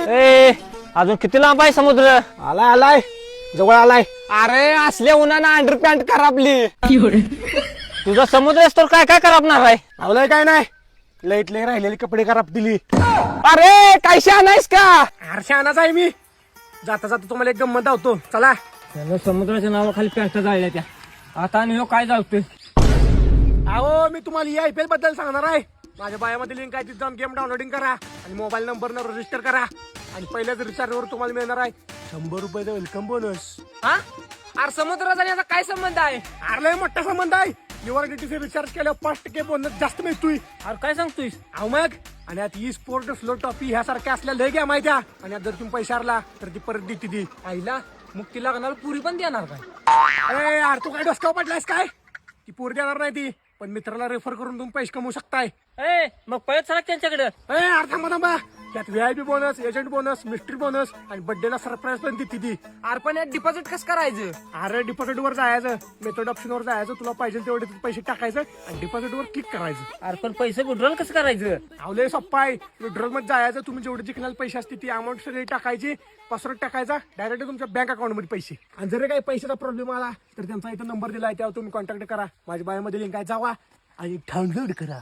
ए अजून किती लांब आहे समुद्र? आलाय आलाय जवळ आलाय. अरे असल्या उन्हानं अंडरपॅन्ट खराबली. तुझा समुद्र असतो काय काय करपणार आहे? आवलंय काय नाही, लईटले राहिलेले कपडे खराब दिली. अरे काय शहाणायस का? आरशानाच आहे मी. जाता जाता तुम्हाला एक गंमत धावतो, चला. त्याला समुद्राच्या नावाखाली पॅन्ट जाळल्या त्या. आता आणि ह्यो काय जाळतोय? अहो मी तुम्हाला IPL बद्दल सांगणार आहे. माझ्या बायामध्ये लिंक आहे, तिथे जाऊन गेम डाउनलोडिंग करा आणि मोबाईल नंबरनं रजिस्टर करा आणि पहिल्याच रिचार्जवर तुम्हाला मिळणार आहे 100 रुपयाचा वेलकम बोनस. हा अरे समुद्राचा आणि याचा काय संबंध आहे? अरे मोठा संबंध आहे. युवर DTC रिचार्ज केल्यावर 5% बोनस जास्त मिळतोय. अरे काय सांगतोय? अहो मग, आणि आता ई स्पोर्ट फ्लो टॉपी ह्यासारख्या असल्या लय घ्या माहिती आहे. आणि आता जर तुम्ही पैसे हरला तर ती परत देते ती. आईला मुक्ती लागणार पुरी पण देणार काय? अरे यार तू काय डोसकाव पडलायस काय? ती पोर देणार नाही ती, पण मित्राला रेफर करून तुम्ही पैसे कमवू शकताय. ए मग पळत चला त्यांच्याकडे. थांबा थांबा, त्यात VIP bonus, agent bonus, mystery bonus आणि बर्थडेला सरप्राईज पण देते ती. अरे पण यात डिपॉझिट कसं करायचं? अरे डिपॉझिट वर जायचं, मेथड ऑप्शन वर जायचं, तुला पाहिजे तेवढे पैसे टाकायचं आणि डिपॉझिट वर क्लिक करायचं. अरे पण पैसे विड्रॉल कसं करायचं? आवले सोप्पा आहे. विड्रॉल मध्ये जायचं, तुम्ही जेवढे जिंकणार पैसे असते ती अमाऊंट सगळी टाकायची, पासवर्ड टाकायचा, डायरेक्ट तुमच्या बँक अकाउंट मध्ये पैसे. आणि जर काही पैशाचा प्रॉब्लेम आला तर त्यांचा इथं नंबर दिलाय, त्यावर तुम्ही कॉन्टॅक्ट करा. माझ्या बायोमध्ये लिंक आहे, जावा आणि डाउनलोड करा.